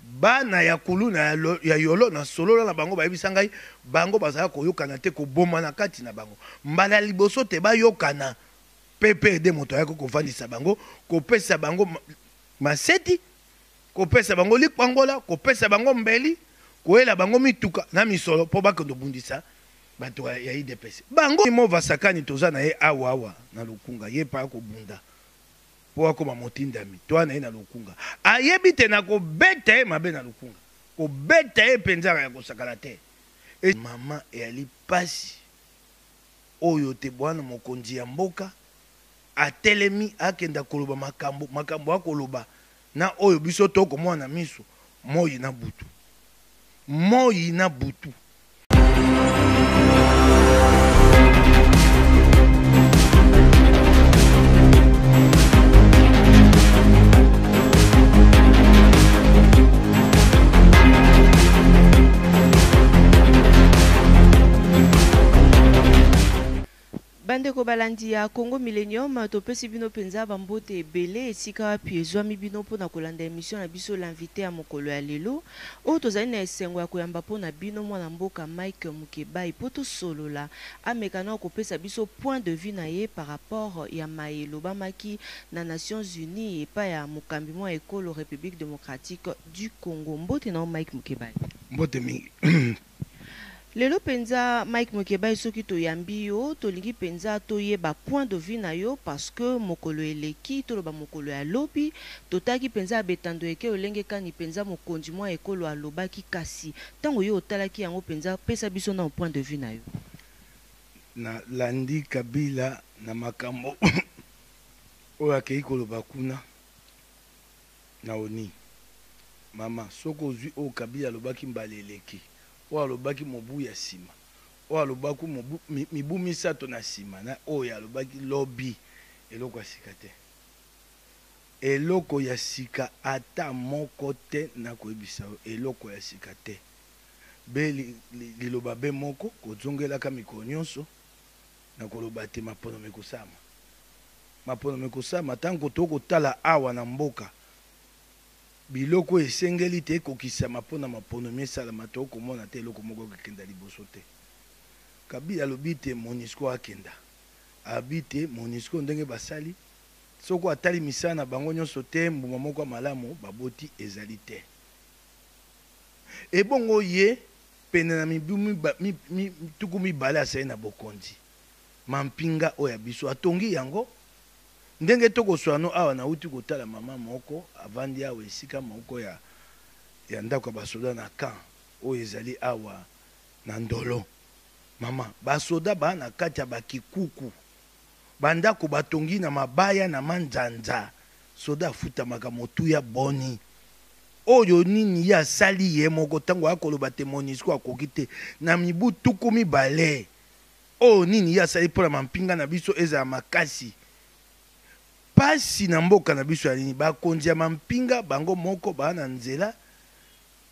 bana ya kulu na ya yolo na solo na bango bayebisa ngai bango bazala koyokana te koboma na kati na bango mbala liboso te bayokana PPRD moto ayako kovandisa bango kopesa bango maseti kopesa bango likwangola kopesa bango mbeli koela bango mituka na misolo po bakondo bundisa bato ya IDPS bango mo vasakani toza na ye awa na lukunga ye pa ko bunda po akoma motindami to na ye na lukunga ayebi te na ko beta ye mabe na lukunga ko beta ye penza ya kosakala te e mama ali pasi oyo te bwana mokonzi ya mboka atelemi akenda koloba makambo akoloba na oyo biso toko mwana miso moyi na butu Bandeko balandi ya Congo Millennium topesi bino penza bambote ebele esika wapi ezwami bino mpona kolanda émission na biso l'invité ya mokolo ya lelo oyo tozali na esengo ya koyamba mpona bino mwana mboka Mike Mukebai po tosolola amekana kopesa biso point de vue na ye par rapport ya mayelo bamaki na Nations Unies epai ya mokambi mwa ekolo République démocratique du Congo. Mbote na Mike Mukebai. Mbote mingi. Lelo penza Mike Mukebai soki toyambi yo tolingi penza toyeba point de vue na yo parce que mokolo eleki toloba mokolo ya lobi totaki penza betando eke olenge kani penza mokonzi mwa ekolo alobaki kasi tango yo otalaki yango penza pesa biso na point de vue na yo. Na landi Kabila na makambo oyo akei koloba kuna na oni mama soko ozwi oyo Kabila alobaki mbala eleki oyo alobaki mobu ya sima oyo alobaki mibu misato na sima na oyo alobaki lobi eloko ya sika te eloko ya sika ata moko te na koyebisa eloko ya sika te be liloba be moko kozongelaka mikolo nyonso na koloba te mapono mekosama ntango tokotala awa na mboka biloko esengeli te kokisama mpona mapono mesalama to komona te eloko moko kokenda liboso te. Kabila alobi te MONUSCO akenda abi te MONUSCO ndenge basali soko atali misala na bango nyonso te mbuma moko malamu baboti ezali te ebongo ye pene na tuku mibale asali na bokonzi mampinga oyo biso atongi yango ndenge tokoswano awa na uti kotala mama moko avandi awa esika moko ya ndako ya basoda na camp oyo ezali awa na Ndolo mama basoda ba na kati ya bakikuku bandako batongi na mabaya na manzanza soda afutamaka motu ya boni oyo nini ya sali ye moko tango akoloba te MONUSCO akoki te na mibu tuku mibale oyo nini ya sali mpona mampinga na biso ezala makasi pasi na mboka na biso ya nini bakonzi ya mampinga bango moko ba na nzela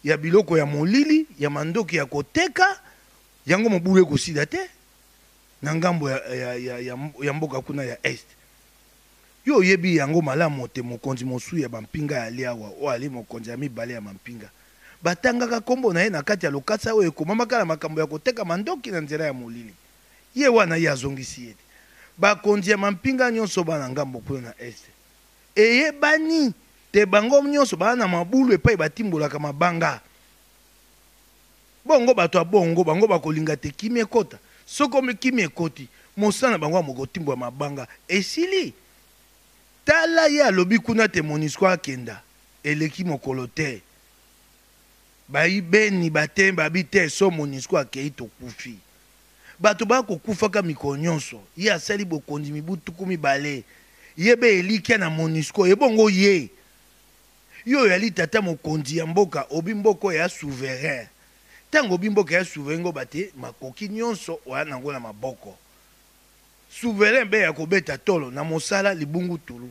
ya biloko ya molili ya mandoki ya koteka yango mobulu ekosida te na ngambo ya mboka kuna ya est yo oyebi yango malamu te mokonzi mosu ya bampinga ya liawa o ali mokonzi ya mibale ya mampinga batangaka kombo na ye na kati ya lokasa oyo ekomamaka na makambo ya koteka mandoki na nzela ya molili ye wana ye azongisi ye te bakonzi ya mampinga nyonso bana ngambo kuna na est eyebani te bango nyonso bana na mabulu epai batimbolaka mabanga bongo bato ya bongo bango bakolinga te kimi ekota soko kimi ekoti mosana bango amokotimbola mabanga esili tala ye alobi kuna te MONUSCO akenda eleki mokolo te bayibeni batembe babi te so MONUSCO akei tokufi bato bakokufaka mikolo nyonso ye asali bokonzi mibu tuku mibale ye be elikia na MONUSCO ebongo ye yo yali tata mokonzi ya mboka obi mboko ya souverain tango obi mboka ya souverain ngo bate makoki nyonso oya nango na maboko souverain be ya kobeta tolo na mosala libungu tulu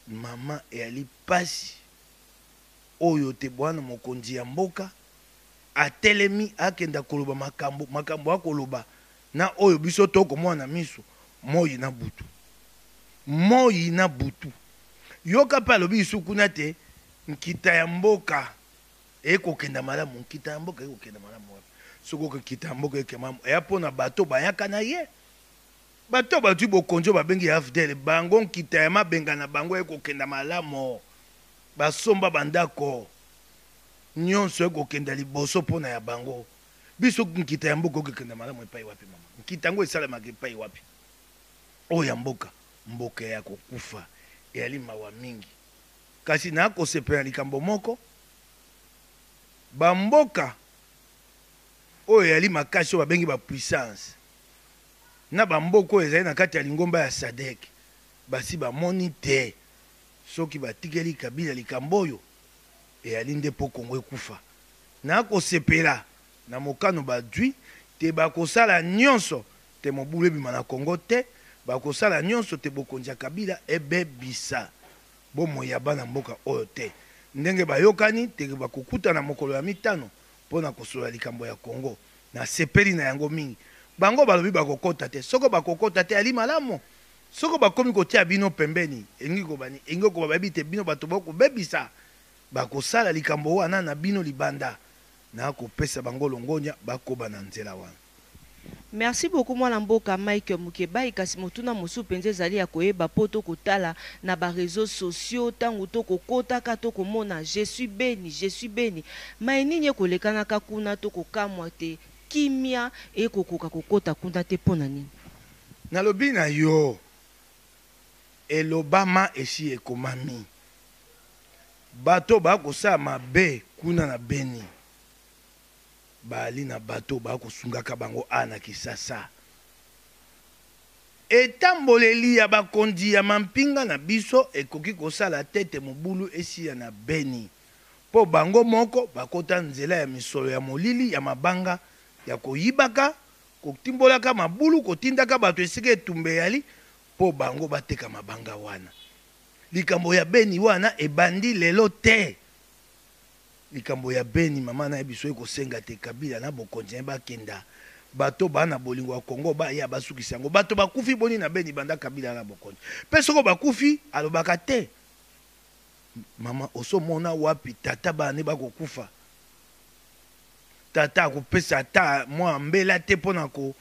mama eyali pasi oyo te bwana mokonzi ya mboka atelemi akenda koloba makambo akoloba na oyo biso tokomona miso moyi na butu yoka pa alobi isu kuna te nkita ya mboka ekokenda malamu, nkita ya mboka ekokenda malamu. Soko nkita ya mboka ekema ya pona bato bayaka na ye. Bato batu bokonjo babengi afdel bango nkita ya mabenga na bango ekokenda malamu. Basomba bandako nyonso ekokenda liboso pona ya bango. Biso nkita ya mboka ekokenda malamu epai wapi mama? Nkita ngo esalamaka epai wapi? Oyo ya mboka, mboka ya kokufa eyali mawa mingi. Kasi na kosepela likambo moko bamboka oyo yali makasi oyo babengi ba puissance na bamboka oyo ezali na kati ya lingomba ya Sadek basi bamoni te soki batikeli Kabila likambo oyo eyali nde po Kongo ekufa. Na kosepela na mokano badwi te bakosala nyonso te mobulu ebima na Kongo te, bakosala nyonso te bokonzi ya Kabila ebebisa bomo ya bana mboka oyo te. Ndenge bayokani te bakokuta na mokolo ya mitano pona kosola likambo ya Kongo na sepeli na yango mingi. Bango balobi bakokota te, soko bakokota te ali malamu. Soko bakomi kotia bino pembeni engi kobani engi ko babi te bino bato boko bebisa bakosala likambo wana na bino libanda na kopesa bango longonya bakoba na nzela wana. Merci beaucoup mwana mboka Mike Mukebai kasi motuna mosu penze zali ya koyeba poto kotala na ba réseaux sociaux tangu to kokota ka to komona je suis béni maininye kolekana ka kuna to kokamwa te kimia e kokoka kokota kuna te pona nini na lobi na yo elobama esi ekomami bato bakosala mabe kuna na Beni bali na bato bakosungaka bango ana Kisasa etamboleli ya bakondi ya mampinga na biso ekoki kosala tete mobulu esi ya na Beni po bango moko bakota nzela ya misolo ya molili ya mabanga ya koyibaka kotimbolaka mabulu kotindaka bato esika etumbe yali po bango bateka mabanga wana. Likambo ya Beni wana ebandi lelo te. Likambo ya Beni mama na biso ekosenga te Kabila na bokonzi bakenda bato bana bolingo ya Kongo ba ya basukisa yango bato bakufi boni na Beni banda Kabila na bokonzi pe soko bakufi alobaka te mama oso mona wapi tata bane bakokufa tata akopesa ata mwa mbela te pona ko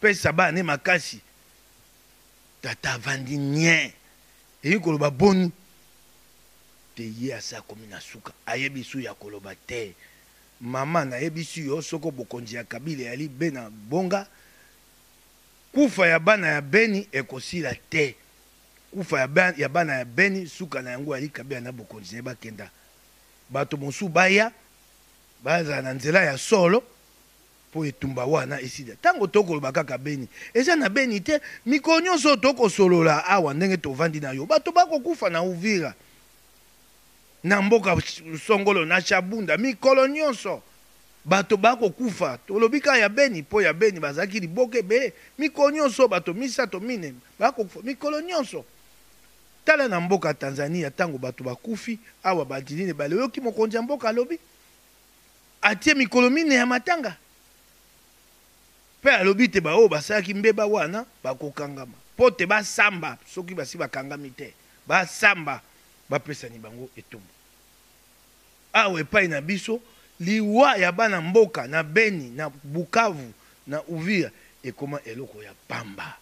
pesa bane makasi tata vandi nye eyi koloba boni te ye asa komi na suka ayebi su ya koloba te mama na yebi su yo soko bokonzi ya Kabila yali be na bonga kufa ya bana ya Beni ekosila te kufa ya bana ya Beni suka na yango yali Kabila na bokonzi ne bakenda bato mosu baya baza na nzela ya solo po etumba wana esida tango tokoloba kaka Beni eza na Beni te mikolo nyonso tokosolola awa ndenge tovandi na yo bato bakokufa na Uvira na mboka songolo na Shabunda mikolo nyonso bato bakokufa tolobika ya Beni po ya Beni bazaki liboke be mikolo nyonso bato misato mine bakokufa mikolo nyonso tala na mboka Tanzania tango bato bakufi awa badinine baleyoki mokonzi ya mboka alobi atie mikolo mine ya matanga pe alobi te ba o basalaki mbeba wana bakokangama po te basamba soki basi bakangami te basamba bapesani bango etumbu awe epai na biso liwa ya bana mboka na Beni na Bukavu na Uvira ekoma eloko ya pamba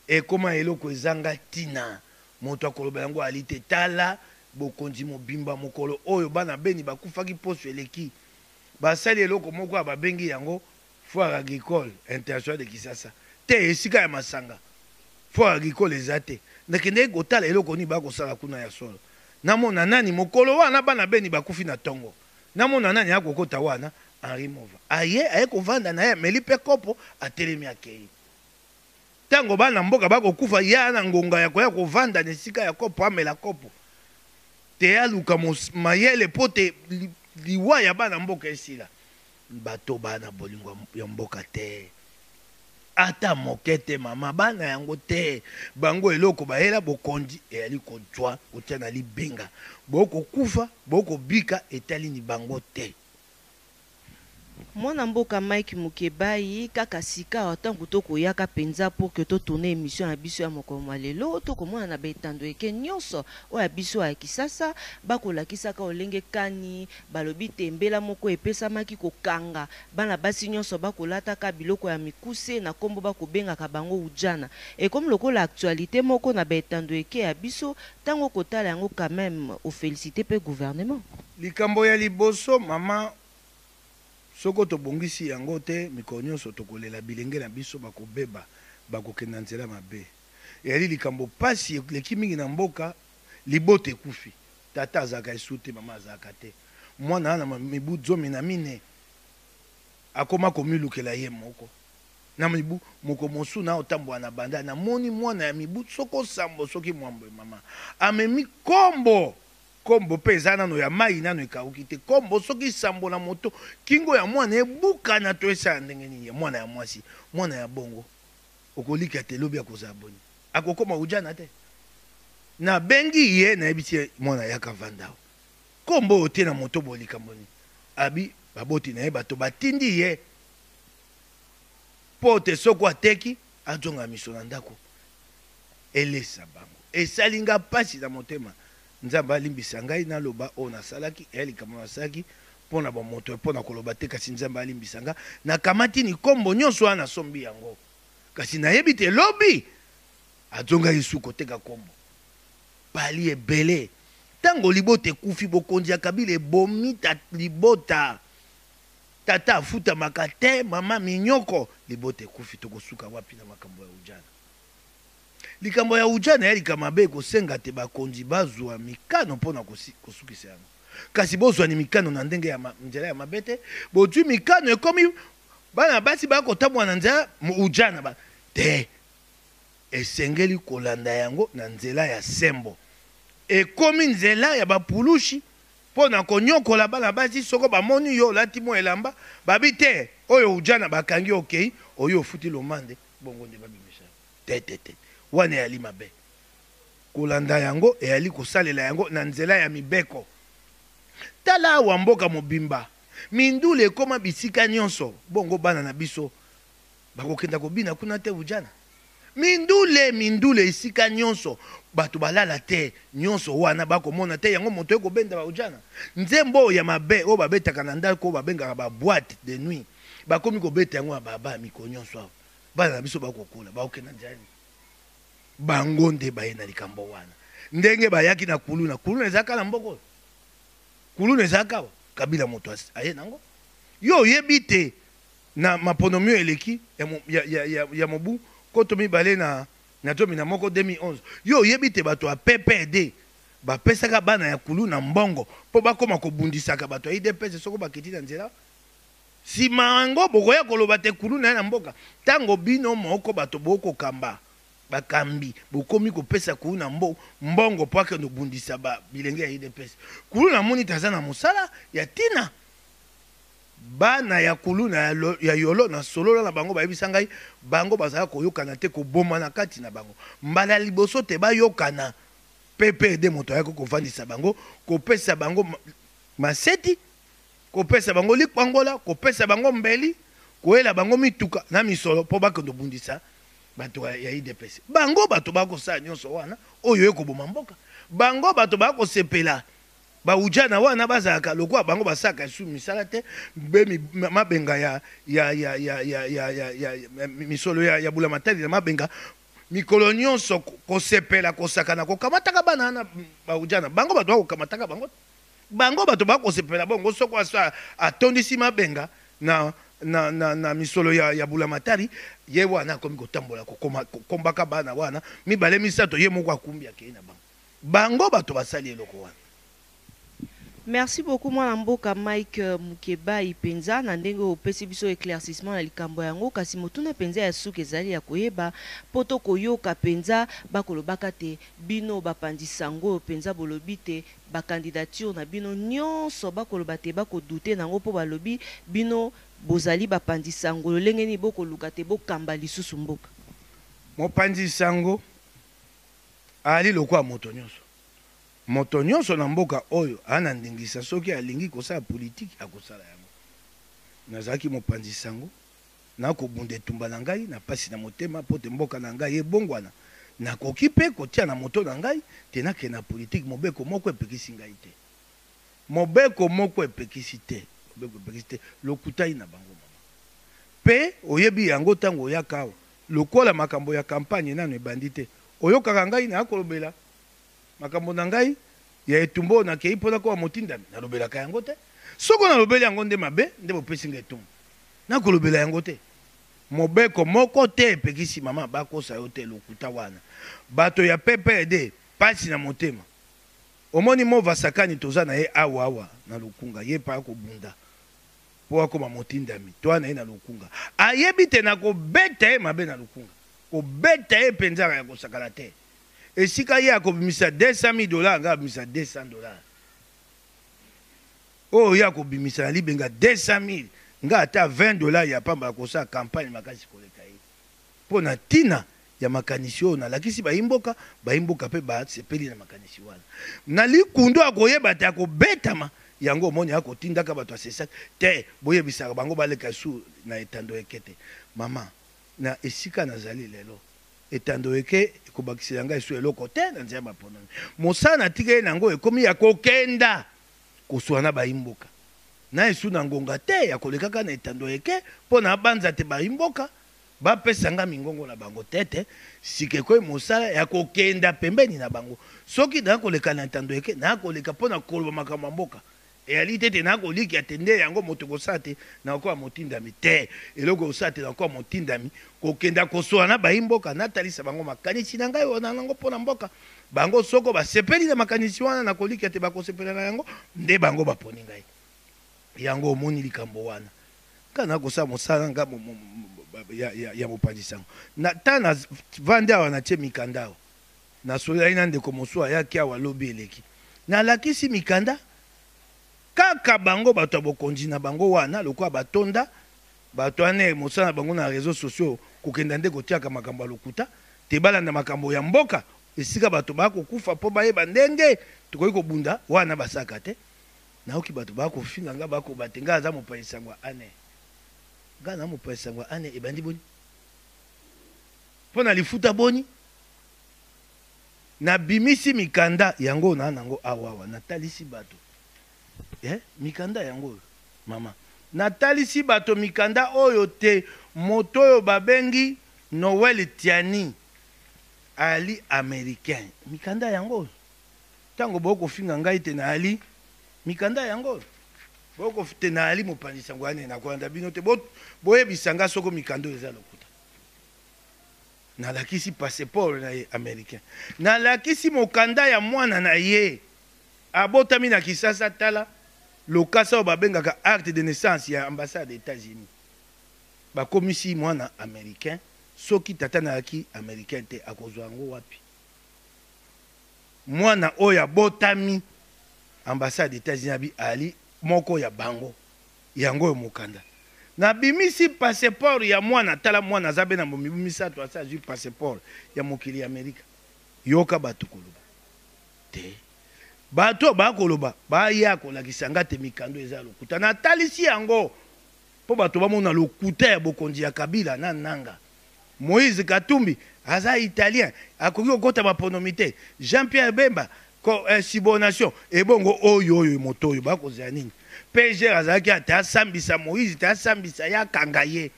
ekoma eloko ezanga tina moto akoloba yango alite tala bokonzi mobimba mokolo oyo bana Beni bakufaki poso eleki basali eloko moko babengi yango foire agricole international de Kisasa te esika ya masanga foire agricole eza te nakende kotala eloko ni bakosala kuna ya solo namona nani mokolo wana bana Beni bakufi na tongo namona nani akokota wana Henri Mova aye kovanda na ye meli pe kopo atelemi akei tango bana mboka bakokufa ya na ngonga ya koya kovanda na esika ya kopo amela kopo te aluka mayele po te liwa ya bana mboka esila bato bana bolingo ya mboka te ata moke te mama bana yango te bango eloko bayela bokonzi eyali kozwa kotia na libenga bokokufa bokobika etali ni bango te. Mwana mboka Mike Mukebai kaka sika otango toko yaka penza pour que to tourner émission na biso ya mokolo lelo toko mona na betando eke nyonso o ya biso ya kisasa bakola kisaka olenge kani balobi tembela moko epesa maki kokanga bana basi nyonso bakolata ka biloko ya mikuse na kombo bakobenga ka bango ujana et comme lokola actualité moko na betando eke ya biso tango kotala yango quand même au féliciter pe gouvernement likambo ya liboso mama soko tobongisi yango te mikolo nyonso tokolela bilenge na biso bakobeba bakokenda nzela mabe eyali likambo pasi leki mingi na mboka libote ekufi tata azalaka esu te mama azalaka te mwana na mibu 14 akoma komilukela ye moko na mibu moko mosu na otambwa na banda na moni mwana ya mibu soko sambo soki mwambo mama amemi kombo kombo peza nano ya mai nano ekauki te kombo soki sambo na moto kingo ya mwana ebuka na to esa ndenge nini ya mwana ya mwasi mwana ya bongo okolika te lobi akozala boni akokoma ujana te na bengi ye na ebisi mwana ya kavandao kombo ote na moto bolika mboni abi baboti na ye bato batindi ye pote soko ateki ajonga miso na ndako elesa bango esalinga pasi na motema nzamba alimbisa ngai naloba o nasalaki likambo nasalaki mpona bamoto mpona koloba te kasi nzamba alimbisa nga nakamati ni kombo nyonso wana sombi yango kasi nayebi te lobi azonga yesu koteka kombo pali ebele ntango libota ekufi bokonzi ya kabila ebomi libota tata afutamaka te mama minyoko libota ekufi tokosuka wapi na makambo ya ujana likambo ya ujana ya likambo mabe kosenga te bakonzi bazwa mikano mpona kosukisa yango kasi bozwa ni mikano na ndenge ya nzela ya mabe te bozwi mikano ekomi bana basi bakotamwa na nzela ujana te esengeli kolanda yango na nzela ya sembo ekomi nzela ya bapulushi mpona konyokola bana basi soko bamoni yo olati mo elamba babi te oyo ujana bakangi okei oyo ofuti lomande bongo nde babimisa te wana eyali mabe kolanda yango eyali kosalela yango na nzela ya mibeko tala awa mboka mobimba mindule ekoma bisika nyonso bongo bana na biso bakokenda kobina kuna te ujana mindule esika nyonso bato balala te nyonso wana bakomona te yango moto ekobenda baujana nzembo ya mabe oyo babetaka na ndako oyo babengaka baboite de nuit bakomi kobeta yango ya baba miko nyonso awa bana na biso bakokola bakokenda njani bango nde baye na likambo wana ndenge bayaki na kuluna ezalaka na mboko kuluna ezalaka kabila moto aye nango yo oyebi te na maponomio eleki ya mobu koto mibale na tomi na moko 2011 yo oyebi te bato ya PPD bapesaka bana ya kuluna mbongo mpo bakoma kobundisaka bato ya IDPS soko bakiti na nzela nsima yango bokoya koloba te kuluna na mboka ntango bino moko bato bokokamba bakambi bokomi kopesa kuluna mbongo po akende obundisa bilenge ya IDPS kuluna moni taza na mosala ya tina bana ya kuluna ya yolo na solola na bango bayebisa ngai bango bazala koyokana te koboma na kati na bango mbala liboso te bayokana PPD moto ayako kovandisa bango kopesa bango maseti kopesa bango likwangola kopesa bango mbeli koyela bango mituka na misolo po bakende obundisa bato ya IDPS bango bato bakosala nyonso wana oyo ekoboma mboka bango bato bakosepela baujana wana bazalaka lokwa bango basaka esu misala te mabenga misolo ya bula matali na mabenga mikolo nyonso kosepela kosakana kokamataka bana na baujana bango bato bakokamataka bango bato bakosepela bongo soko atondisi mabenga na misolo ya bula matari ye wana akomi kotambola kokombaka bana wana mibale misato ye moko akumbi akei na bango bato basali eloko wana. Merci beaucoup mwana mboka Mike Mukebai penza na ndenge opesi biso éclaircissement na likambo yango kasi motuna penza ya suki ezali ya koyeba poto koyoka penza bakolobaka te bino bapandisango penza bolobi te bakandidature na bino nyonso bakoloba te bakodute nango po balobi bino bozali bapandisango lolenge ni bokoluka te bokamba lisusu mboka mopandisango ali lokwa moto nyonso moto nyonso na mboka oyo ana ndingisa soki alingi kosala politiki akosala yango nazalaki mopanzi sango nakobunda etumba na ngai na pasi na motema mpo te mboka na ngai ebongwana nakoki mpe kotia na moto na ngai te nakende na politike mobeko moko epekisi ngai te mobeko moko epekisi te lokutai na bango mama mpe oyebi yango ntango oyaka awa lokola makambo ya kampagne nano ebandi te oyokaka ngai nakolobela makambo na ngai ya etumbo nakei mpona kowa motindami nalobelaka yango te soko nalobeli yango nde mabe nde bopesi ngai etumbu nakolobela yango te mobeko moko te epekisi mama bakosa yo te lokuta wana bato ya PPRD pasi na motema omoni mova sakani toza na ye awa na lukunga ye pa kobunda po akoma motindami to na ye na lukunga ayebi te na kobeta ye mabe na lukunga kobeta ye penzaka ya kosakala te esika ye akobimisa $200,000 nga abimisa $200 oyo ye akobimisa na libenga $200,000 nga ata $20 ya pamba akosala campagne makasi koleka ye mpo na ntina ya makanisi oyo nalakisi bayimboka mpe basepeli na makanisi wana na likundo akoyeba te akobetama yango omoni akotindaka bato asesaki te boyebisaka bango baleka su na etando eke te mama na esika nazali lelo etando eke ekobakisela ngai su eloko te na nzela baponami mosala natikeli nango ekomi ya kokenda koswana bayimboka na esu na ngonga te ya kolekaka na etando eke mpo na banza te bayimboka bapesanga mingongo na bango tete sikekoyi mosala ya kokenda pembeni na bango soki nakoleka na etando eke nakoleka mpo na koloba makambo ya mboka eyali tete nakoliki atende yango moto kosala te nakokola motindami te eloko osala te nakokola motindami kokenda kosola na bayimboka natalisa bango makanisi na ngai ona nango mpo na mboka bango soko basepeli na makanisi wana nakoliki ate bakosepela na yango nde bango baponi ngai yango omoni likambo wana kana kosala mosala nga ya mopanzi sango na ta na vande awa natie mikanda awa nasolelai na ndeko mosusu ayaki awa lobi eleki nalakisi mikanda kaka bango bato ya bokonzi na bango wana lokola batonda bato wana mosala na bango na réseaux sociaux kokenda nde kotiaka makambo ya lokuta te balanda makambo ya mboka esika bato bakokufa mpo bayeba ndenge tokoki kobunda wana basaka te naoki bato bakofinga nga bakoba te nga aza mopanzi sango ane nga na mopanzi sango ane ebandi boni mpo na lifuta boni nabimisi mikanda yango na nango awawa natalisi bato mikanda yango mama natalisi bato mikanda oyo te moto oyo babengi Noel Tiani ali américain mikanda yango tango bokofinga ngai te na ali mikanda yango bokofite na ali mopanzi sango ane nakolanda bino te boyebisanga soko mikanda eza lokuta nalakisi passeport na ye américain nalakisi mokanda ya mwana na ye abotami na Kisasa tala lokasa oyo babengaka acte de naissance ya ambassade des États-Unis bakomisi mwana américain soki tata nayaki américain te akozwa yango wapi mwana oyo abotami ambassade des États-Unis abi ali moko ya bango yango oyo mokanda nabimisi passeport ya mwana tala mwana aza be na momibu misato asa azwi passeport ya mokili ya Amerika yoka bato koloba te bato bakoloba baya kolakisa nga te mikando eza lokuta natalisi yango mpo bato bamona lokuta ya bokonzi ya Kabila na nanga Moïse Katumbi aza italien akoki kokota baponomi te Jean-Pierre Bemba subordination ebongo oyo moto oyo bakozela nini PGR azalaki ate asambisa Moïse te asambisa ye akanga ye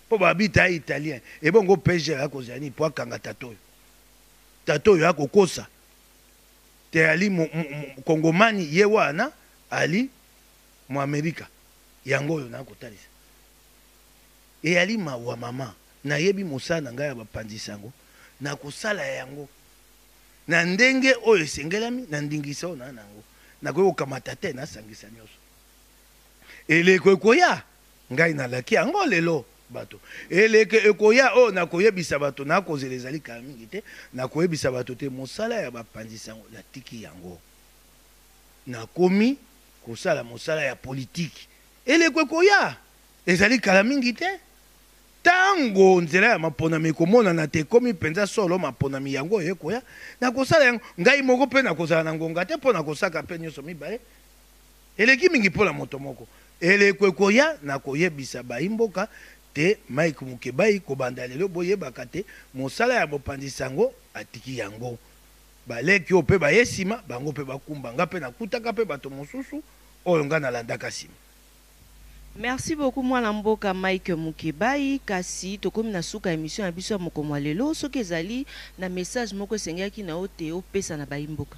mpo babita ya italien ebongo PGR akozela nini mpo akanga tato oyo akokosa te ali kongomani ye wana ali mu Amerika yango oyo nakotalisa eyali mawa mama nayebi mosala na ngai ya bapanzi sango nakosala yango na ndenge oyo esengelami na ndingisa oyo nango nakoki kokamata te nasangisa nyonso eleko ekoya ngai nalaki yango lelo bato eleke ekoya oyo nakoyebisa bato nakozela ezali kala mingi te nakoyebisa bato te mosala ya bapanzi sango natiki yango nakomi kosala mosala ya politiki eleko ekoya ezali kala mingi te tango nzela ya maponami ekomonana te ekomi mpenza solo maponami yango oyo ekoya nakosala yango ngai moko mpe nakozala na ngonga te mpo nakosaka mpe nyonso mibale eleki mingi mpo na moto moko elekwe koya na koyebisa bayimboka te Mike Mukebai kobanda lelo boyebaka te mosala ya bopandisa yango atiki yango baleki oyo mpe baye nsima bango mpe bakumba nga mpe nakutaka mpe bato mosusu oyo nga nalandaka nsima. Merci beaucoup mwana mboka Mike Mukebai. Kasi tokomi na suka émission ya biso ya mokomwa lelo soki ezali na message moko esengaki na yo te opesa na bayimboka.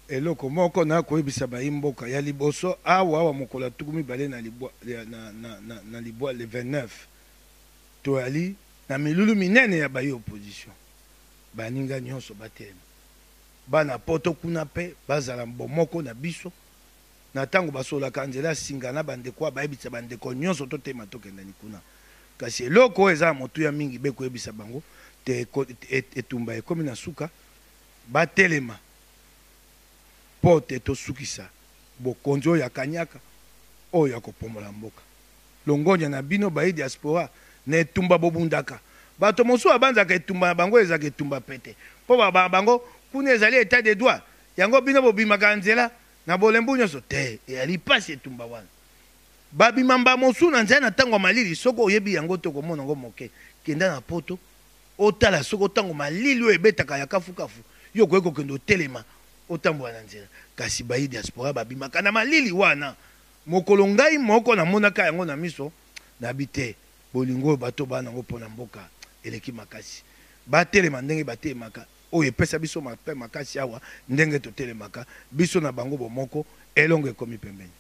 Eloko moko na koyebisa bayimboka ya liboso awa mokolo ya tuku mibale na libwa le 29 toyali na milulu minene ya bayi opposition baninga nyonso batelema bana poto kuna mpe bazala mbomoko na biso na ntango basolaka nzela singana bandeko bayebisa bandeko nyonso totema tokendani kuna kasi eloko oyo eza na motu ya mingi be koyebisa bango te etumba ekomi na suka batelema po te tosukisa bokonzi oyo ya kanyaka oyo ya kopombola mboka longonya na bino bayi diaspora na etumba bobundaka bato mosusu abanzaka etumba na bango ezaka etumba pete mpo bango kuna ezali etat de droit yango bino bobimaka nzela na bolembu nyonso te eyali pasi etumba wana babima mba mosusu na nzela na ntango ya malili soki oyebi yango te okomona yango moke kenda na poto otala soki otango malili oyo ebetaka ya kafukafu yo koyei kokende otelema otambola na nzela kasi bayi diaspora babimaka na malili wana mokolo ngai moko namonaka yango na miso nabi te bolingo oyo bato bana yango mpo na mboka eleki makasi batelema ndenge batelemaka oyo epesa biso mape makasi awa ndenge totelemaka biso na bango bomoko elongo ekomi pembeni.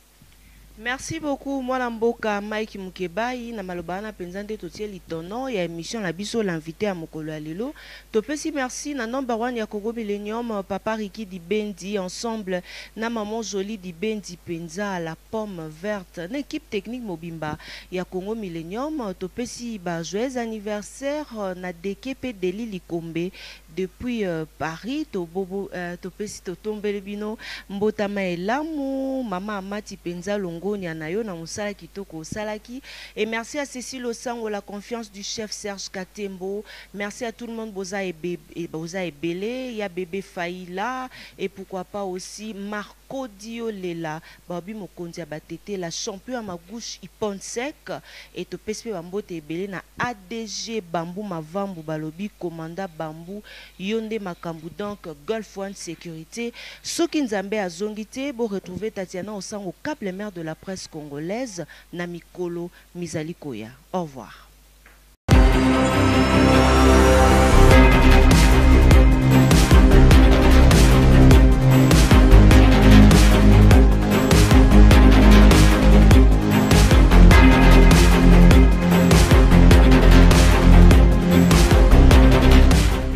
Merci beaucoup mwana mboka Mike Mukebai na maloba na penza nde totie litono ya émission la biso l'invité à mokolo ya lelo. Topesi merci na number 1 ya Congo Millennium papa Riki Dibendi ensemble na maman Jolie Dibendi penza à la pomme verte na équipe technique mobimba ya Congo Millennium. Topesi ba joyeux anniversaire na Dekepe Deli Likombe depuis Paris to bobo topesi to tombele bino mbotama elamu mama Amati penza longo Nayo na musala kitoko salaki. Et merci à Cécile Osango, la confiance du chef Serge Katembo. Merci à tout le monde, Boza et Belé, il y a bébé Faïla et pourquoi pas aussi Marco Diolela, Babi Mokonzi Abatete, la champion à ma gauche Iponsek et to pespe Bambote et Belé na ADG Bambou Mavambu Balobi commanda Bambou Yonde Makambu donc Gulf One Sécurité. Soki Nzambe Azongite, vous retrouvez Tatiana Osango Cap, les maires de la presse congolaise, Namikolo Mizali Koya. Au revoir.